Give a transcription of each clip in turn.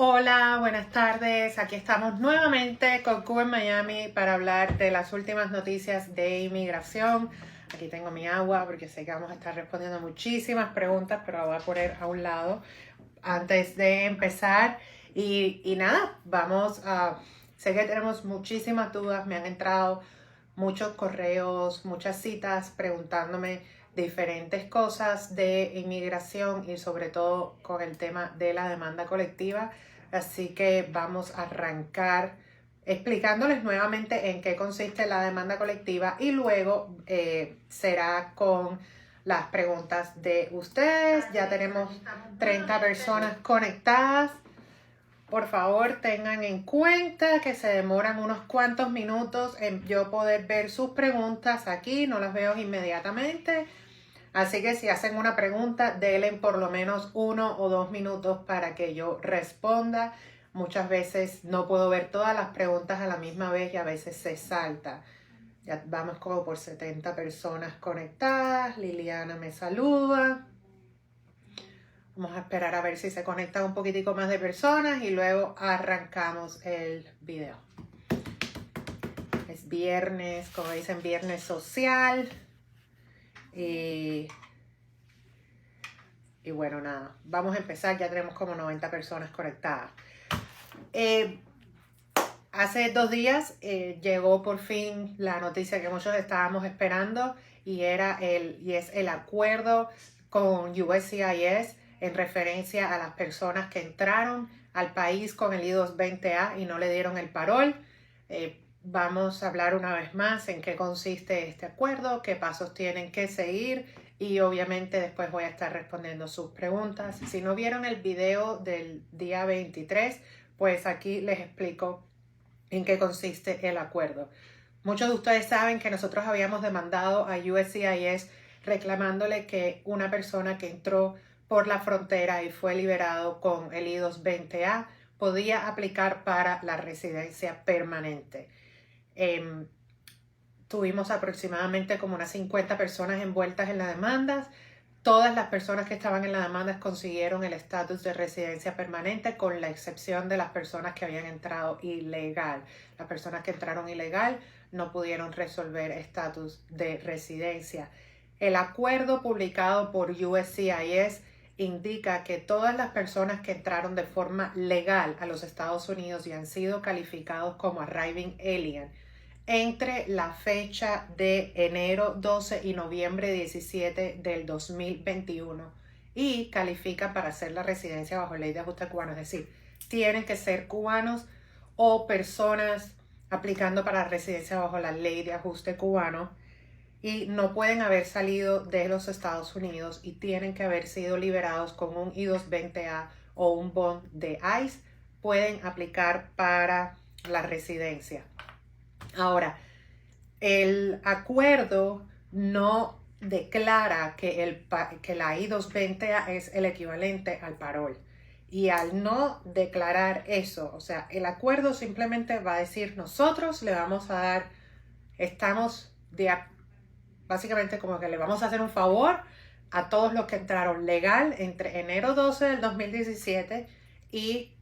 Hola, buenas tardes. Aquí estamos nuevamente con Cuba en Miami para hablar de las últimas noticias de inmigración. Aquí tengo mi agua porque sé que vamos a estar respondiendo muchísimas preguntas, pero la voy a poner a un lado antes de empezar. Y nada, vamos a... Sé que tenemos muchísimas dudas, me han entrado muchos correos, muchas citas preguntándome diferentes cosas de inmigración y sobre todo con el tema de la demanda colectiva. Así que vamos a arrancar explicándoles nuevamente en qué consiste la demanda colectiva y luego será con las preguntas de ustedes. Ya tenemos 30 personas conectadas. Por favor, tengan en cuenta que se demoran unos cuantos minutos en yo poder ver sus preguntas aquí, no las veo inmediatamente. Así que si hacen una pregunta, denle por lo menos 1 o 2 minutos para que yo responda. Muchas veces no puedo ver todas las preguntas a la misma vez y a veces se salta. Ya vamos como por 70 personas conectadas. Liliana me saluda. Vamos a esperar a ver si se conectan un poquitico más de personas y luego arrancamos el video. Es viernes, como dicen, viernes social. Y bueno, nada, vamos a empezar. Ya tenemos como 90 personas conectadas. Hace 2 días llegó por fin la noticia que muchos estábamos esperando y es el acuerdo con USCIS en referencia a las personas que entraron al país con el I-220A y no le dieron el parol. Vamos a hablar una vez más en qué consiste este acuerdo, qué pasos tienen que seguir y obviamente después voy a estar respondiendo sus preguntas. Si no vieron el video del día 23, pues aquí les explico en qué consiste el acuerdo. Muchos de ustedes saben que nosotros habíamos demandado a USCIS reclamándole que una persona que entró por la frontera y fue liberado con el I-220A podía aplicar para la residencia permanente. Tuvimos aproximadamente como unas 50 personas envueltas en la demanda. Todas las personas que estaban en la demanda consiguieron el estatus de residencia permanente, con la excepción de las personas que habían entrado ilegal. Las personas que entraron ilegal no pudieron resolver estatus de residencia. El acuerdo publicado por USCIS indica que todas las personas que entraron de forma legal a los Estados Unidos y han sido calificados como arriving alien entre la fecha de enero 12 y noviembre 17 del 2021 y califican para hacer la residencia bajo ley de ajuste cubano, es decir, tienen que ser cubanos o personas aplicando para residencia bajo la ley de ajuste cubano y no pueden haber salido de los Estados Unidos y tienen que haber sido liberados con un I-220A o un bond de ICE, pueden aplicar para la residencia. Ahora, el acuerdo no declara que la I-220A es el equivalente al parol. Y al no declarar eso, o sea, el acuerdo simplemente va a decir, nosotros le vamos a dar, básicamente como que le vamos a hacer un favor a todos los que entraron legal entre enero 12 del 2017 y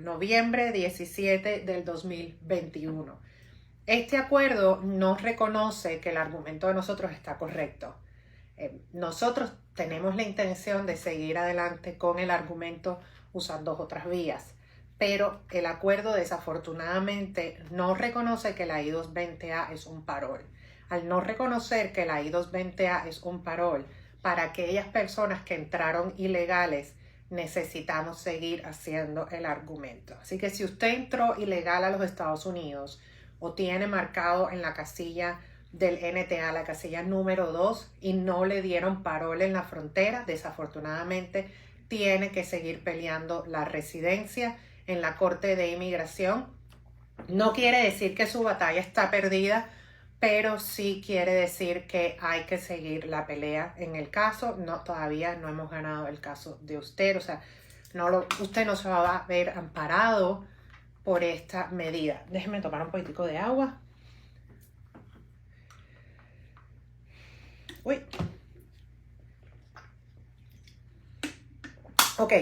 noviembre 17 del 2021. Este acuerdo no reconoce que el argumento de nosotros está correcto. Nosotros tenemos la intención de seguir adelante con el argumento usando otras vías, pero el acuerdo desafortunadamente no reconoce que la I-220A es un parol. Al no reconocer que la I-220A es un parol, para aquellas personas que entraron ilegales, necesitamos seguir haciendo el argumento. Así que si usted entró ilegal a los Estados Unidos o tiene marcado en la casilla del NTA, la casilla número 2, y no le dieron parol en la frontera, desafortunadamente tiene que seguir peleando la residencia en la Corte de Inmigración. No quiere decir que su batalla está perdida, pero sí quiere decir que hay que seguir la pelea en el caso. No, todavía no hemos ganado el caso de usted, o sea, usted no se va a ver amparado por esta medida. Déjenme tomar un poquitico de agua. Uy. Ok,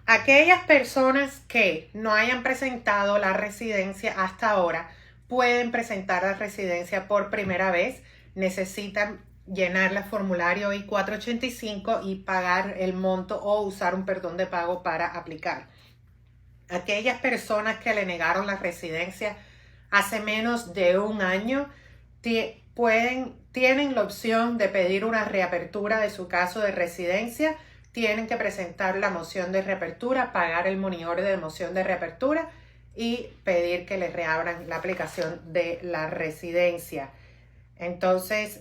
Aquellas personas que no hayan presentado la residencia hasta ahora pueden presentar la residencia por primera vez. Necesitan llenar el formulario I-485 y pagar el monto o usar un perdón de pago para aplicar. Aquellas personas que le negaron la residencia hace menos de un año tienen la opción de pedir una reapertura de su caso de residencia. Tienen que presentar la moción de reapertura, pagar el money order de moción de reapertura y pedir que les reabran la aplicación de la residencia. Entonces,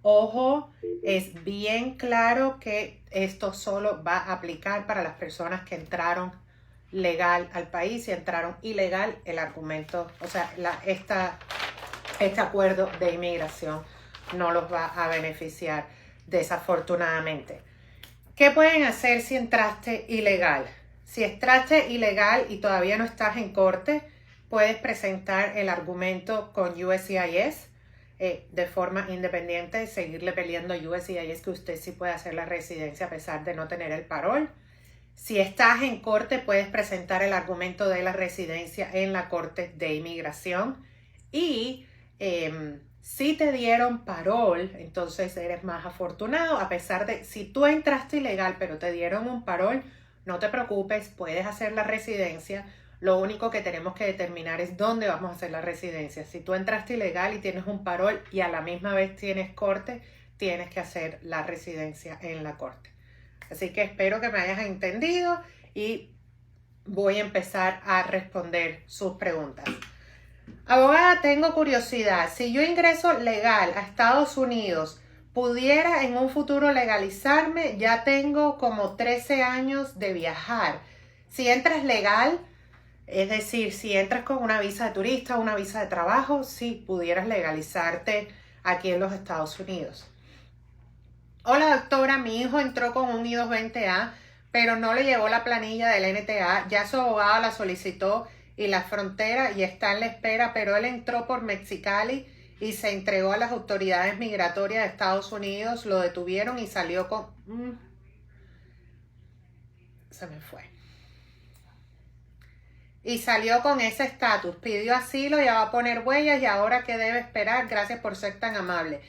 ojo, es bien claro que esto solo va a aplicar para las personas que entraron legal al país y entraron ilegal. El argumento, o sea, este acuerdo de inmigración no los va a beneficiar desafortunadamente. ¿Qué pueden hacer si entraste ilegal? Si entraste ilegal y todavía no estás en corte, puedes presentar el argumento con USCIS de forma independiente y seguirle peleando a USCIS que usted sí puede hacer la residencia a pesar de no tener el parol. Si estás en corte, puedes presentar el argumento de la residencia en la corte de inmigración. Y si te dieron parol, entonces eres más afortunado. A pesar de, si tú entraste ilegal pero te dieron un parol, no te preocupes, puedes hacer la residencia. Lo único que tenemos que determinar es dónde vamos a hacer la residencia. Si tú entraste ilegal y tienes un parol y a la misma vez tienes corte, tienes que hacer la residencia en la corte. Así que espero que me hayas entendido y voy a empezar a responder sus preguntas. Abogada, tengo curiosidad. Si yo ingreso legal a Estados Unidos, ¿pudiera en un futuro legalizarme? Ya tengo como 13 años de viajar. Si entras legal, es decir, si entras con una visa de turista o una visa de trabajo, sí pudieras legalizarte aquí en los Estados Unidos. Hola doctora, mi hijo entró con un I-220A, pero no le llegó la planilla del NTA. Ya su abogado la solicitó y la frontera y está en la espera, pero él entró por Mexicali y se entregó a las autoridades migratorias de Estados Unidos, lo detuvieron y salió con... se me fue. Y salió con ese estatus, pidió asilo, ya va a poner huellas y ahora ¿qué debe esperar? Gracias por ser tan amable.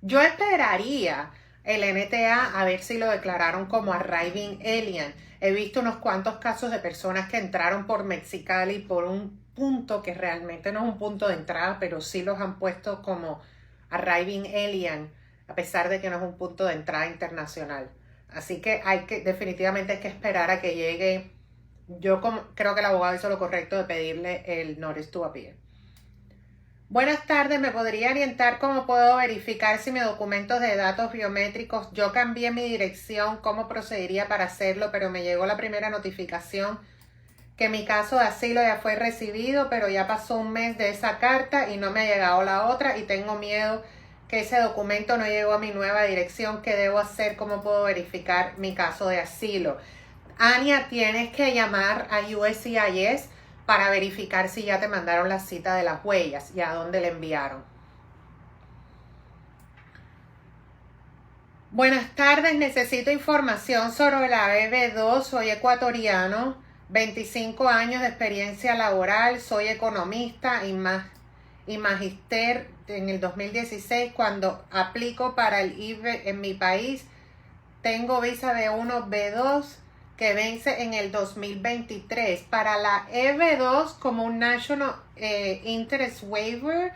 Yo esperaría el NTA a ver si lo declararon como arriving alien. He visto unos cuantos casos de personas que entraron por Mexicali por un punto que realmente no es un punto de entrada, pero sí los han puesto como arriving alien, a pesar de que no es un punto de entrada internacional. Así que definitivamente hay que esperar a que llegue. Yo creo que el abogado hizo lo correcto de pedirle el notice to appear. Buenas tardes, ¿me podría orientar cómo puedo verificar si mis documentos de datos biométricos, yo cambié mi dirección, cómo procedería para hacerlo, pero me llegó la primera notificación que mi caso de asilo ya fue recibido, pero ya pasó un mes de esa carta y no me ha llegado la otra y tengo miedo que ese documento no llegó a mi nueva dirección? ¿Qué debo hacer? ¿Cómo puedo verificar mi caso de asilo? Ania, tienes que llamar a USCIS para verificar si ya te mandaron la cita de las huellas y a dónde le enviaron. Buenas tardes, necesito información sobre la EB2, soy ecuatoriano, 25 años de experiencia laboral, soy economista y magister en el 2016. Cuando aplico para el IBE en mi país, tengo visa B1, B2, que vence en el 2023. Para la EB2 como un National Interest Waiver,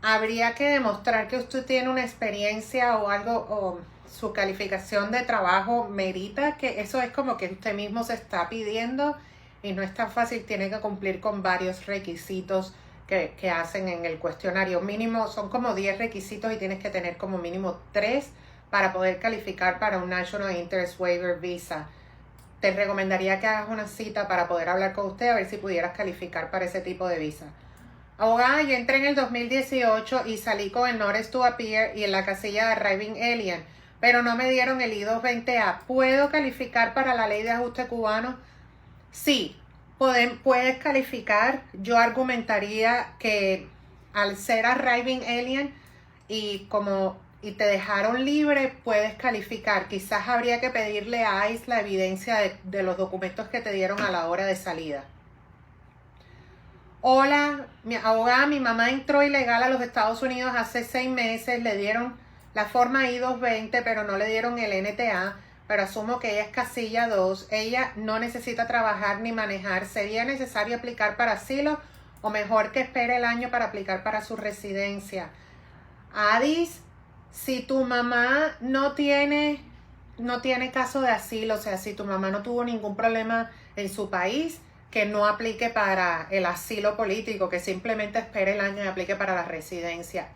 habría que demostrar que usted tiene una experiencia o algo, o su calificación de trabajo merita, que eso es como que usted mismo se está pidiendo y no es tan fácil, tiene que cumplir con varios requisitos que hacen en el cuestionario. Mínimo, son como 10 requisitos y tienes que tener como mínimo 3 para poder calificar para un National Interest Waiver Visa. Te recomendaría que hagas una cita para poder hablar con usted a ver si pudieras calificar para ese tipo de visa. Abogada, yo entré en el 2018 y salí con el Notice to Appear y en la casilla de Arriving Alien, pero no me dieron el I-220A. ¿Puedo calificar para la ley de ajuste cubano? Sí, puedes calificar. Yo argumentaría que al ser Arriving Alien y como y te dejaron libre, puedes calificar. Quizás habría que pedirle a ICE la evidencia de los documentos que te dieron a la hora de salida. Hola, mi abogada, mi mamá entró ilegal a los Estados Unidos hace 6 meses, le dieron la forma I-220, pero no le dieron el NTA, pero asumo que ella es casilla 2, ella no necesita trabajar ni manejar, ¿sería necesario aplicar para asilo o mejor que espere el año para aplicar para su residencia? Adis, si tu mamá no tiene caso de asilo, o sea, si tu mamá no tuvo ningún problema en su país, que no aplique para el asilo político, que simplemente espere el año y aplique para la residencia.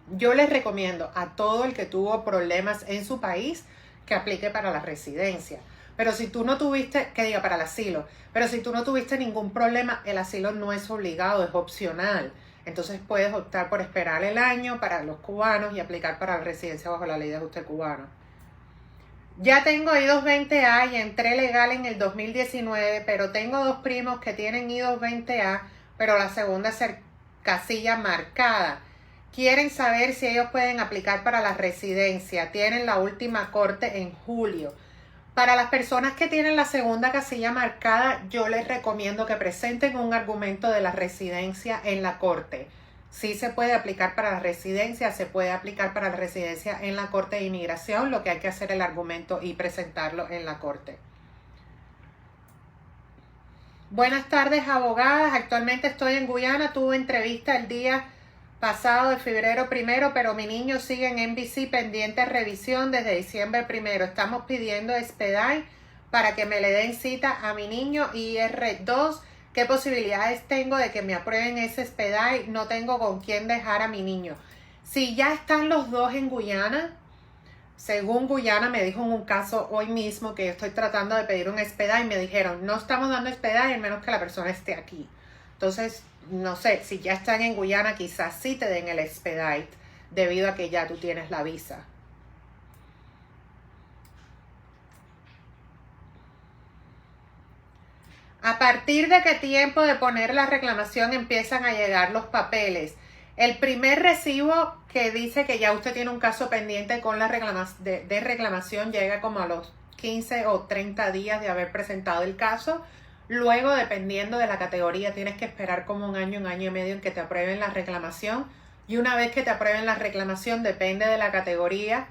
Yo les recomiendo a todo el que tuvo problemas en su país que aplique para la residencia. Pero si tú no tuviste, que diga para el asilo, pero si tú no tuviste ningún problema, el asilo no es obligado, es opcional. Entonces puedes optar por esperar el año para los cubanos y aplicar para la residencia bajo la ley de ajuste cubano. Ya tengo I-220A y entré legal en el 2019, pero tengo 2 primos que tienen I-220A, pero la segunda es casilla marcada. Quieren saber si ellos pueden aplicar para la residencia. Tienen la última corte en julio. Para las personas que tienen la segunda casilla marcada, yo les recomiendo que presenten un argumento de la residencia en la corte. Sí se puede aplicar para la residencia, se puede aplicar para la residencia en la Corte de Inmigración, lo que hay que hacer el argumento y presentarlo en la corte. Buenas tardes, abogadas. Actualmente estoy en Guyana. Tuve entrevista el día pasado de febrero 1, pero mi niño sigue en NBC pendiente de revisión desde diciembre 1. Estamos pidiendo expedite para que me le den cita a mi niño y R2. ¿Qué posibilidades tengo de que me aprueben ese expedite? No tengo con quién dejar a mi niño. Si ya están los dos en Guyana, según Guyana me dijo en un caso hoy mismo que yo estoy tratando de pedir un expedite y me dijeron, no estamos dando expedite a menos que la persona esté aquí. Entonces, no sé, si ya están en Guyana, quizás sí te den el expedite debido a que ya tú tienes la visa. ¿A partir de qué tiempo de poner la reclamación empiezan a llegar los papeles? El primer recibo que dice que ya usted tiene un caso pendiente con la reclamación llega como a los 15 o 30 días de haber presentado el caso. Luego, dependiendo de la categoría, tienes que esperar como un año y medio en que te aprueben la reclamación. Y una vez que te aprueben la reclamación, depende de la categoría.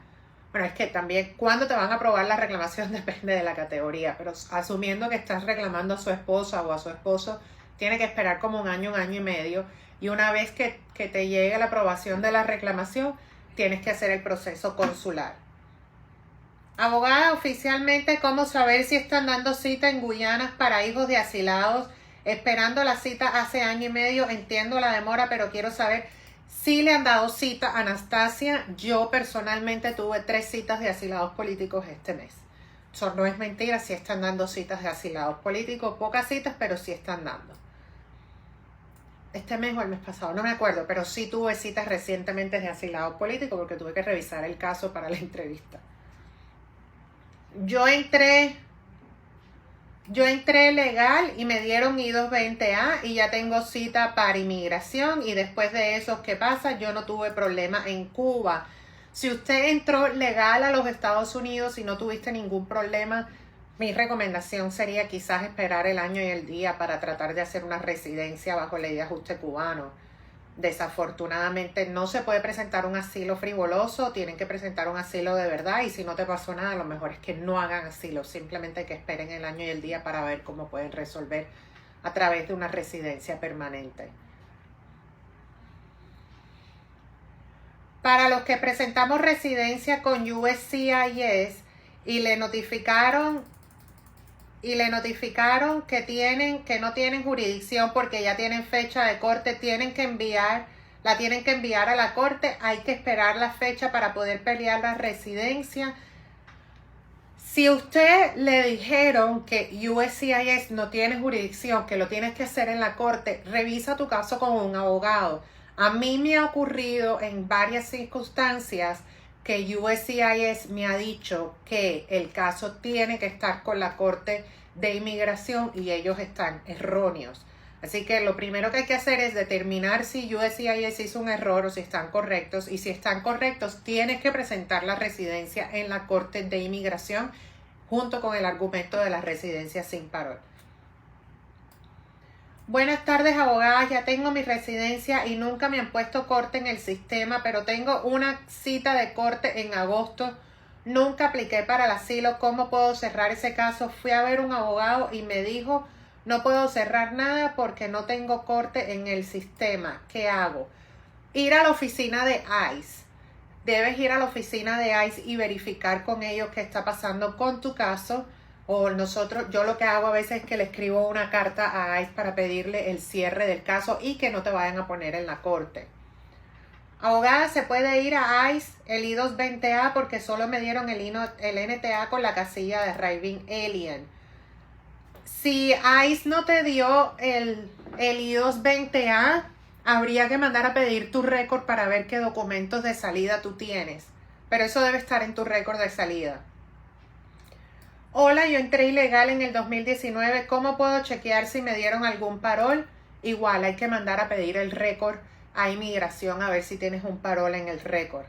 Bueno, es que también cuando te van a aprobar la reclamación depende de la categoría, pero asumiendo que estás reclamando a su esposa o a su esposo, tiene que esperar como un año y medio. Y una vez que te llegue la aprobación de la reclamación, tienes que hacer el proceso consular. Abogada, oficialmente, ¿cómo saber si están dando cita en Guyana para hijos de asilados? Esperando la cita hace año y medio, entiendo la demora, pero quiero saber si le han dado cita a Anastasia. Yo personalmente tuve 3 citas de asilados políticos este mes. Eso no es mentira, sí están dando citas de asilados políticos, pocas citas, pero sí están dando. Este mes o el mes pasado, no me acuerdo, pero sí tuve citas recientemente de asilados políticos porque tuve que revisar el caso para la entrevista. Yo entré legal y me dieron I-220A y ya tengo cita para inmigración y después de eso, ¿qué pasa? Yo no tuve problema en Cuba. Si usted entró legal a los Estados Unidos y no tuviste ningún problema, mi recomendación sería quizás esperar el año y el día para tratar de hacer una residencia bajo ley de ajuste cubano. Desafortunadamente no se puede presentar un asilo frivoloso, tienen que presentar un asilo de verdad y si no te pasó nada, lo mejor es que no hagan asilo, simplemente que esperen el año y el día para ver cómo pueden resolver a través de una residencia permanente. Para los que presentamos residencia con USCIS y le notificaron que no tienen jurisdicción porque ya tienen fecha de corte, la tienen que enviar a la corte, hay que esperar la fecha para poder pelear la residencia. Si usted le dijeron que USCIS no tiene jurisdicción, que lo tienes que hacer en la corte, revisa tu caso con un abogado. A mí me ha ocurrido en varias circunstancias que USCIS me ha dicho que el caso tiene que estar con la Corte de Inmigración y ellos están erróneos. Así que lo primero que hay que hacer es determinar si USCIS hizo un error o si están correctos. Y si están correctos, tienes que presentar la residencia en la Corte de Inmigración junto con el argumento de la residencia sin parol. Buenas tardes, abogadas. Ya tengo mi residencia y nunca me han puesto corte en el sistema, pero tengo una cita de corte en agosto. Nunca apliqué para el asilo. ¿Cómo puedo cerrar ese caso? Fui a ver un abogado y me dijo, no puedo cerrar nada porque no tengo corte en el sistema. ¿Qué hago? Ir a la oficina de ICE. Debes ir a la oficina de ICE y verificar con ellos qué está pasando con tu caso. O yo lo que hago a veces es que le escribo una carta a ICE para pedirle el cierre del caso y que no te vayan a poner en la corte. Abogada, ¿se puede ir a ICE el I-220A porque solo me dieron el NTA con la casilla de Arriving Alien? Si ICE no te dio el I-220A, habría que mandar a pedir tu récord para ver qué documentos de salida tú tienes. Pero eso debe estar en tu récord de salida. Hola, yo entré ilegal en el 2019. ¿Cómo puedo chequear si me dieron algún parol? Igual, hay que mandar a pedir el récord a inmigración a ver si tienes un parol en el récord.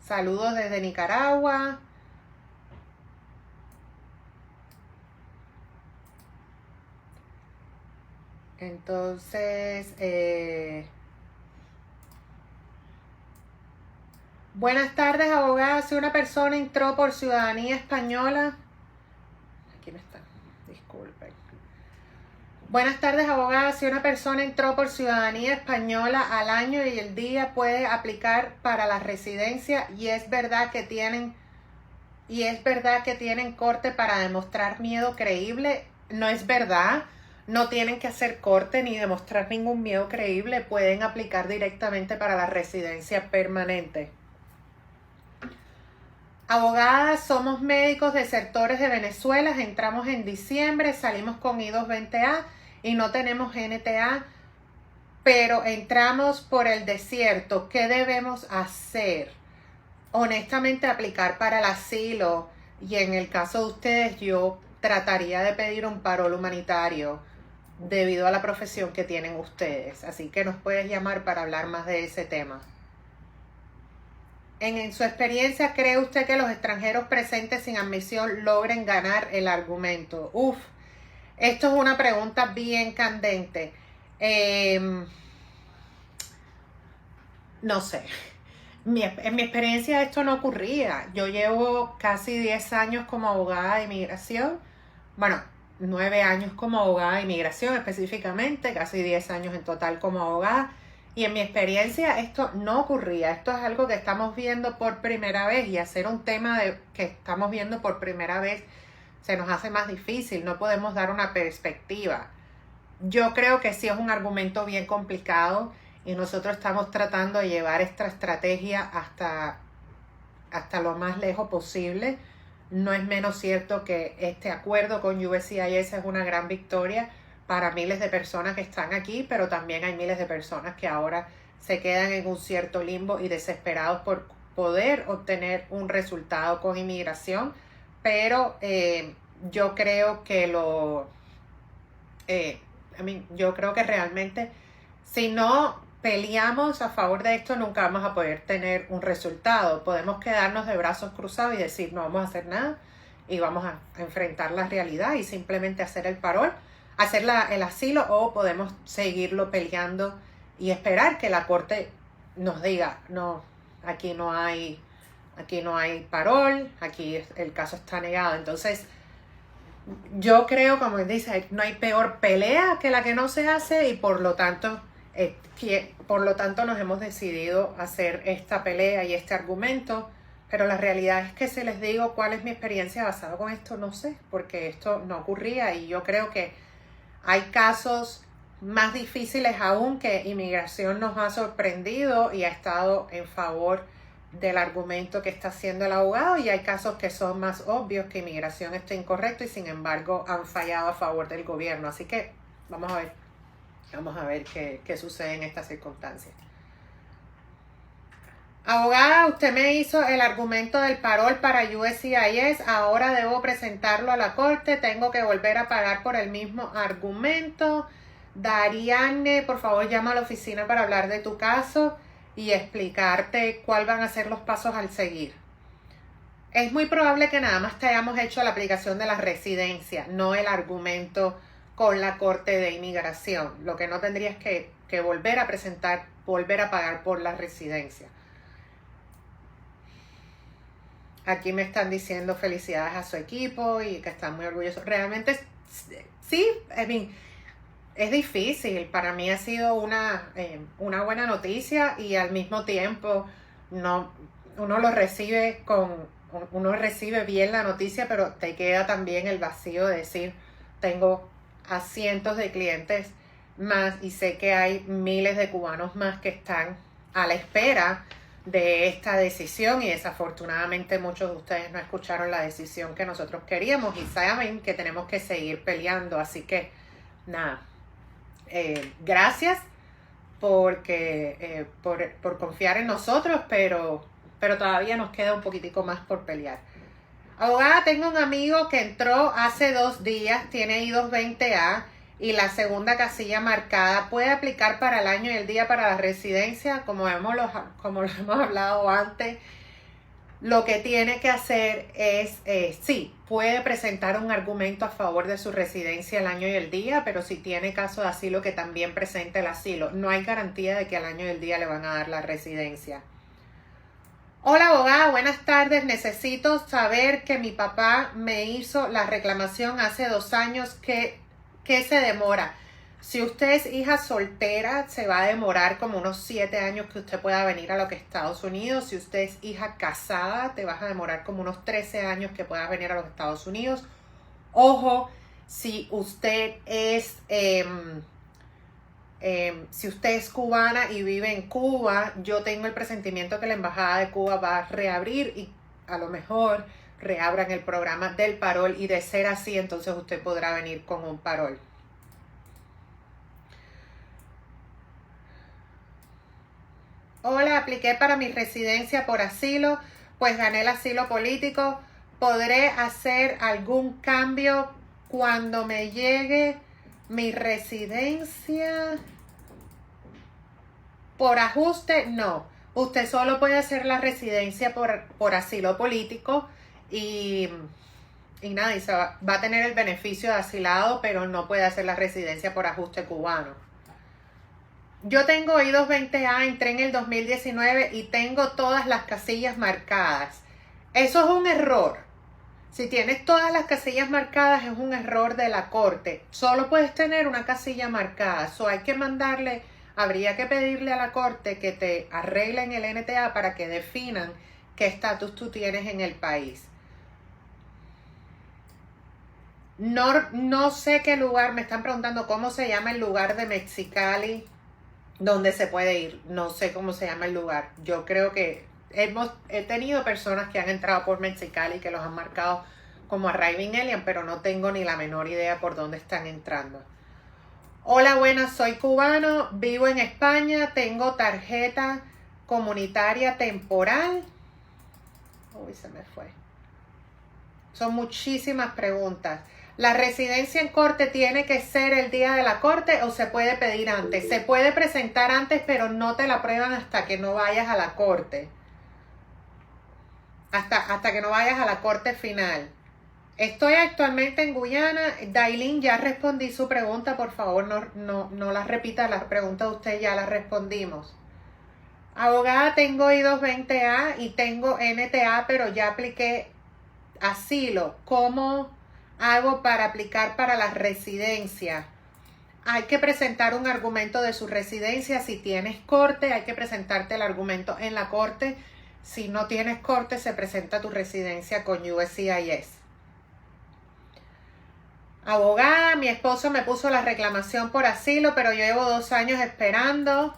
Saludos desde Nicaragua. Entonces, buenas tardes, abogada. Si una persona entró por ciudadanía española, aquí no está, disculpen. Buenas tardes, abogada. Si una persona entró por ciudadanía española al año y el día puede aplicar para la residencia y es verdad que tienen corte para demostrar miedo creíble. No es verdad. No tienen que hacer corte ni demostrar ningún miedo creíble. Pueden aplicar directamente para la residencia permanente. Abogadas, somos médicos desertores de Venezuela. Entramos en diciembre, salimos con I-220A y no tenemos NTA, pero entramos por el desierto. ¿Qué debemos hacer? Honestamente, aplicar para el asilo, y en el caso de ustedes yo trataría de pedir un parol humanitario debido a la profesión que tienen ustedes. Así que nos puedes llamar para hablar más de ese tema. En su experiencia, ¿cree usted que los extranjeros presentes sin admisión logren ganar el argumento? Esto es una pregunta bien candente. No sé. En mi experiencia esto no ocurría. Yo llevo casi 10 años como abogada de inmigración. Bueno, 9 años como abogada de inmigración específicamente, casi 10 años en total como abogada. Y en mi experiencia esto no ocurría. Esto es algo que estamos viendo por primera vez, y hacer un tema que estamos viendo por primera vez se nos hace más difícil. No podemos dar una perspectiva. Yo creo que sí es un argumento bien complicado y nosotros estamos tratando de llevar esta estrategia hasta lo más lejos posible. No es menos cierto que este acuerdo con USCIS es una gran victoria para miles de personas que están aquí, pero también hay miles de personas que ahora se quedan en un cierto limbo y desesperados por poder obtener un resultado con inmigración. Pero yo creo que yo creo que realmente si no peleamos a favor de esto, nunca vamos a poder tener un resultado. Podemos quedarnos de brazos cruzados y decir no vamos a hacer nada y vamos a enfrentar la realidad y simplemente hacer el parol, hacer el asilo, o podemos seguirlo peleando y esperar que la corte nos diga no, aquí no hay parol, aquí el caso está negado. Entonces yo creo, como dice, no hay peor pelea que la que no se hace, y por lo tanto nos hemos decidido hacer esta pelea y este argumento. Pero la realidad es que si les digo cuál es mi experiencia basada con esto, no sé, porque esto no ocurría, y yo creo que hay casos más difíciles aún que inmigración nos ha sorprendido y ha estado en favor del argumento que está haciendo el abogado, y hay casos que son más obvios que inmigración está incorrecto y sin embargo han fallado a favor del gobierno. Así que vamos a ver qué sucede en estas circunstancias. Abogada, usted me hizo el argumento del parol para USCIS, ahora debo presentarlo a la corte, tengo que volver a pagar por el mismo argumento. Dariane, por favor llama a la oficina para hablar de tu caso y explicarte cuáles van a ser los pasos al seguir. Es muy probable que nada más te hayamos hecho la aplicación de la residencia, no el argumento con la Corte de Inmigración. Lo que no tendrías que volver a presentar, volver a pagar por la residencia. Aquí me están diciendo felicidades a su equipo y que están muy orgullosos. Realmente sí, es difícil. Para mí ha sido una buena noticia y al mismo tiempo uno recibe bien la noticia, pero te queda también el vacío de decir, tengo a cientos de clientes más y sé que hay miles de cubanos más que están a la espera de esta decisión y desafortunadamente muchos de ustedes no escucharon la decisión que nosotros queríamos y saben que tenemos que seguir peleando, así que nada, gracias por confiar en nosotros, pero todavía nos queda un poquitico más por pelear. Abogada, tengo un amigo que entró hace 2 días, tiene I-220A y la segunda casilla marcada. ¿Puede aplicar para el año y el día para la residencia? Como lo hemos hablado antes, lo que tiene que hacer es, sí, puede presentar un argumento a favor de su residencia el año y el día, pero si tiene caso de asilo, que también presente el asilo. No hay garantía de que al año y el día le van a dar la residencia. Hola abogada, buenas tardes. Necesito saber que mi papá me hizo la reclamación hace 2 años. ¿Qué se demora? Si usted es hija soltera, se va a demorar como unos 7 años que usted pueda venir a los Estados Unidos. Si usted es hija casada, te vas a demorar como unos 13 años que puedas venir a los Estados Unidos. Ojo, si usted es cubana y vive en Cuba, yo tengo el presentimiento que la Embajada de Cuba va a reabrir y a lo mejor reabran el programa del parol y de ser así, entonces usted podrá venir con un parol. Hola, apliqué para mi residencia por asilo, pues gané el asilo político. ¿Podré hacer algún cambio cuando me llegue mi residencia? Por ajuste, no. Usted solo puede hacer la residencia por asilo político y nada, y va a tener el beneficio de asilado, pero no puede hacer la residencia por ajuste cubano. Yo tengo I-220A, entré en el 2019 y tengo todas las casillas marcadas. Eso es un error. Si tienes todas las casillas marcadas, es un error de la corte. Solo puedes tener una casilla marcada. Habría que pedirle a la corte que te arreglen el NTA para que definan qué estatus tú tienes en el país. No sé qué lugar, me están preguntando cómo se llama el lugar de Mexicali donde se puede ir. No sé cómo se llama el lugar. Yo creo que he tenido personas que han entrado por Mexicali que los han marcado como Arriving Alien, pero no tengo ni la menor idea por dónde están entrando. Hola, buenas, soy cubano, vivo en España, tengo tarjeta comunitaria temporal. Uy, se me fue. Son muchísimas preguntas. ¿La residencia en corte tiene que ser el día de la corte o se puede pedir antes? Se puede presentar antes, pero no te la aprueban hasta que no vayas a la corte. Hasta que no vayas a la corte final. Estoy actualmente en Guyana. Dailin, ya respondí su pregunta. Por favor, no la repita. Las preguntas de usted ya las respondimos. Abogada, tengo I-220A y tengo NTA, pero ya apliqué asilo. ¿Cómo hago para aplicar para la residencia? Hay que presentar un argumento de su residencia. Si tienes corte, hay que presentarte el argumento en la corte. Si no tienes corte, se presenta tu residencia con USCIS. Abogada, mi esposo me puso la reclamación por asilo, pero yo llevo 2 años esperando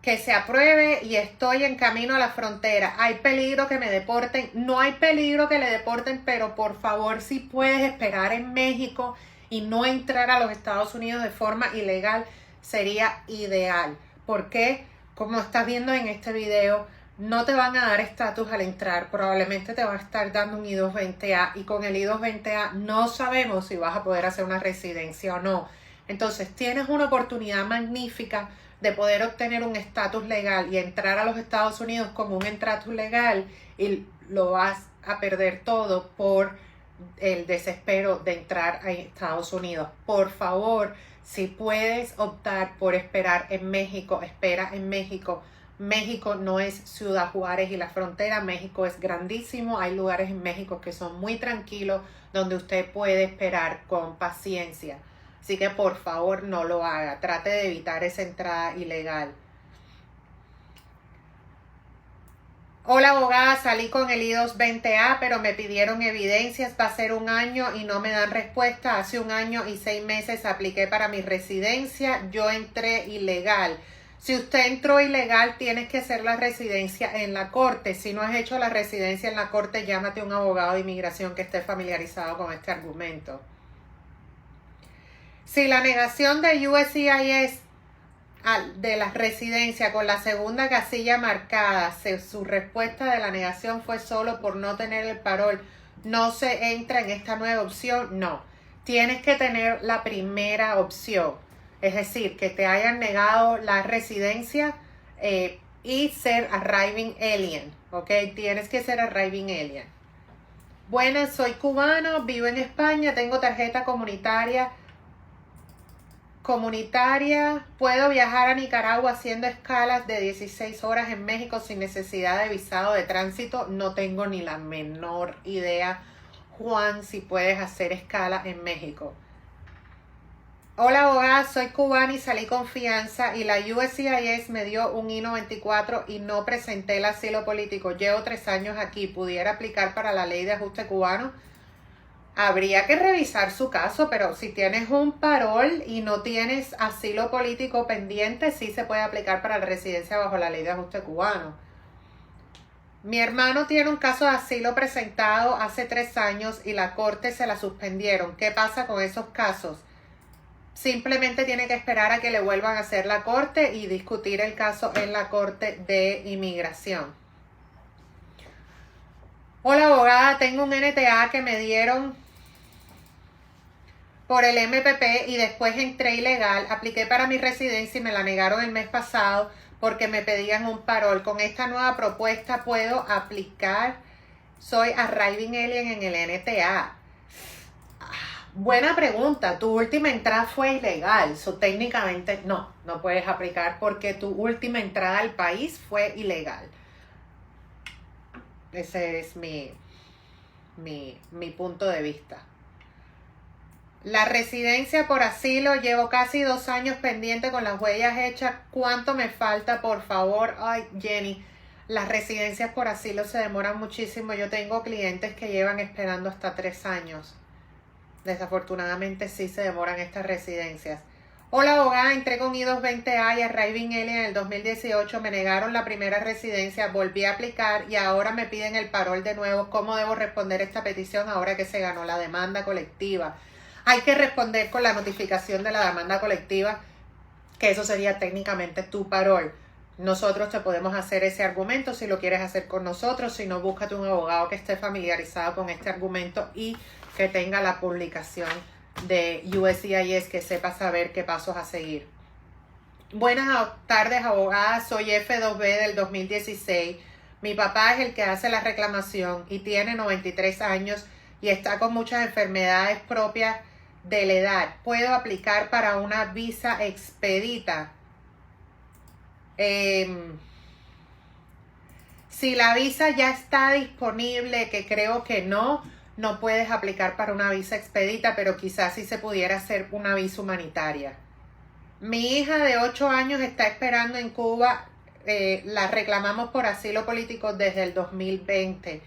que se apruebe y estoy en camino a la frontera. ¿Hay peligro que me deporten? No hay peligro que le deporten, pero por favor, si puedes esperar en México y no entrar a los Estados Unidos de forma ilegal, sería ideal. ¿Por qué? como estás viendo en este video, no te van a dar estatus al entrar, probablemente te va a estar dando un I-220A y con el I-220A no sabemos si vas a poder hacer una residencia o no. Entonces tienes una oportunidad magnífica de poder obtener un estatus legal y entrar a los Estados Unidos con un estatus legal y lo vas a perder todo por el desespero de entrar a Estados Unidos. Por favor, si puedes optar por esperar en México, espera en México. México no es Ciudad Juárez y la frontera. México es grandísimo. Hay lugares en México que son muy tranquilos donde usted puede esperar con paciencia. Así que por favor no lo haga. Trate de evitar esa entrada ilegal. Hola abogada, salí con el I-220A, pero me pidieron evidencias, va a ser 1 año y no me dan respuesta. Hace 1 año y 6 meses apliqué para mi residencia, yo entré ilegal. Si usted entró ilegal, tienes que hacer la residencia en la corte. Si no has hecho la residencia en la corte, llámate a un abogado de inmigración que esté familiarizado con este argumento. Si la negación de USCIS de la residencia con la segunda casilla marcada, su respuesta de la negación fue solo por no tener el parol, no se entra en esta nueva opción, no. Tienes que tener la primera opción, es decir, que te hayan negado la residencia y ser arriving alien, ¿ok? Tienes que ser arriving alien. Buenas, soy cubano, vivo en España, tengo tarjeta comunitaria, puedo viajar a Nicaragua haciendo escalas de 16 horas en México sin necesidad de visado de tránsito. No tengo ni la menor idea, Juan, si puedes hacer escala en México. Hola abogada, soy cubana y salí con fianza y la USCIS me dio un I-94 y no presenté el asilo político. Llevo 3 años aquí, ¿pudiera aplicar para la ley de ajuste cubano? Habría que revisar su caso, pero si tienes un parol y no tienes asilo político pendiente, sí se puede aplicar para la residencia bajo la ley de ajuste cubano. Mi hermano tiene un caso de asilo presentado hace 3 años y la corte se la suspendieron. ¿Qué pasa con esos casos? Simplemente tiene que esperar a que le vuelvan a hacer la corte y discutir el caso en la corte de inmigración. Hola abogada, tengo un NTA que me dieron por el MPP y después entré ilegal, apliqué para mi residencia y me la negaron el mes pasado porque me pedían un parol. Con esta nueva propuesta puedo aplicar, soy arriving alien en el NTA. Buena pregunta, tu última entrada fue ilegal, técnicamente no puedes aplicar porque tu última entrada al país fue ilegal. Ese es mi punto de vista. La residencia por asilo, llevo casi 2 años pendiente con las huellas hechas. ¿Cuánto me falta, por favor? Ay, Jenny, las residencias por asilo se demoran muchísimo. Yo tengo clientes que llevan esperando hasta 3 años. Desafortunadamente sí se demoran estas residencias. Hola abogada, entré con I-220A y arriving alien en el 2018. Me negaron la primera residencia, volví a aplicar y ahora me piden el parol de nuevo. ¿Cómo debo responder esta petición ahora que se ganó la demanda colectiva? Hay que responder con la notificación de la demanda colectiva, que eso sería técnicamente tu parol. Nosotros te podemos hacer ese argumento si lo quieres hacer con nosotros. Si no, búscate un abogado que esté familiarizado con este argumento y que tenga la publicación de USCIS, que sepa saber qué pasos a seguir. Buenas tardes, abogada. Soy F2B del 2016. Mi papá es el que hace la reclamación y tiene 93 años y está con muchas enfermedades propias de la edad. ¿Puedo aplicar para una visa expedita? Si la visa ya está disponible, que creo que no puedes aplicar para una visa expedita, pero quizás sí se pudiera hacer una visa humanitaria. Mi hija de 8 años está esperando en Cuba, la reclamamos por asilo político desde el 2020.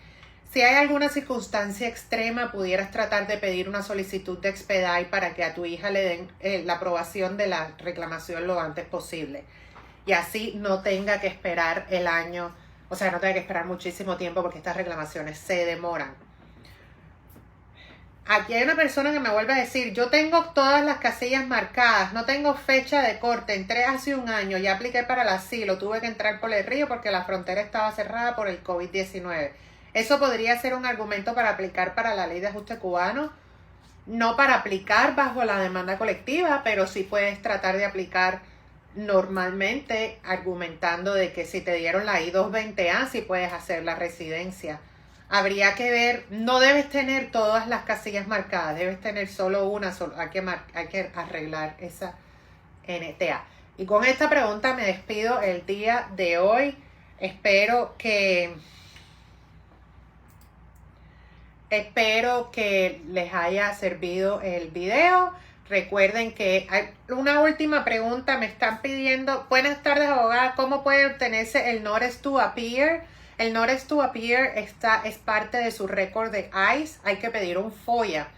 Si hay alguna circunstancia extrema, pudieras tratar de pedir una solicitud de expedite para que a tu hija le den la aprobación de la reclamación lo antes posible. Y así no tenga que esperar el año, o sea, no tenga que esperar muchísimo tiempo porque estas reclamaciones se demoran. Aquí hay una persona que me vuelve a decir, yo tengo todas las casillas marcadas, no tengo fecha de corte, entré hace un año, ya apliqué para el asilo, tuve que entrar por el río porque la frontera estaba cerrada por el COVID-19. Eso podría ser un argumento para aplicar para la ley de ajuste cubano, no para aplicar bajo la demanda colectiva, pero sí puedes tratar de aplicar normalmente argumentando de que si te dieron la I-220A, sí puedes hacer la residencia. Habría que ver, no debes tener todas las casillas marcadas, debes tener solo una, hay que arreglar esa NTA. Y con esta pregunta me despido el día de hoy. Espero que les haya servido el video. Recuerden que hay una última pregunta, me están pidiendo, buenas tardes abogada, ¿cómo puede obtenerse el Notice to Appear? El Notice to Appear es parte de su récord de ICE, hay que pedir un FOIA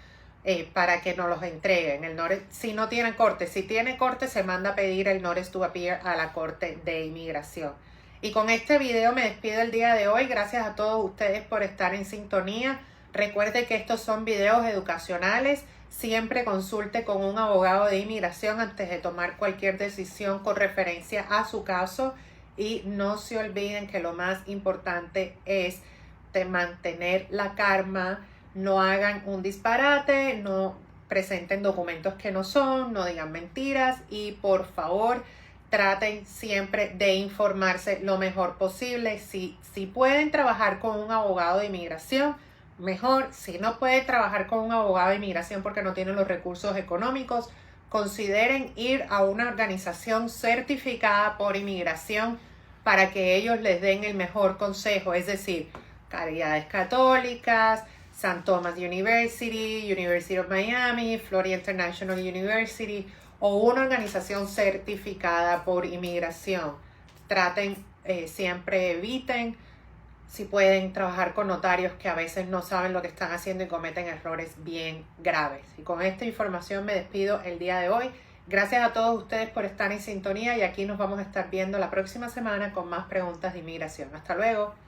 para que nos los entreguen. Si no tienen corte, si tiene corte se manda a pedir el Notice to Appear a la Corte de Inmigración. Y con este video me despido el día de hoy, gracias a todos ustedes por estar en sintonía. Recuerde que estos son videos educacionales. Siempre consulte con un abogado de inmigración antes de tomar cualquier decisión con referencia a su caso. Y no se olviden que lo más importante es de mantener la calma. No hagan un disparate, no presenten documentos que no son, no digan mentiras y por favor traten siempre de informarse lo mejor posible. Si pueden trabajar con un abogado de inmigración, mejor. Si no pueden trabajar con un abogado de inmigración porque no tienen los recursos económicos, consideren ir a una organización certificada por inmigración para que ellos les den el mejor consejo, es decir, Caridades Católicas, St. Thomas University, University of Miami, Florida International University o una organización certificada por inmigración. Traten, siempre eviten, si pueden, trabajar con notarios que a veces no saben lo que están haciendo y cometen errores bien graves. Y con esta información me despido el día de hoy. Gracias a todos ustedes por estar en sintonía y aquí nos vamos a estar viendo la próxima semana con más preguntas de inmigración. Hasta luego.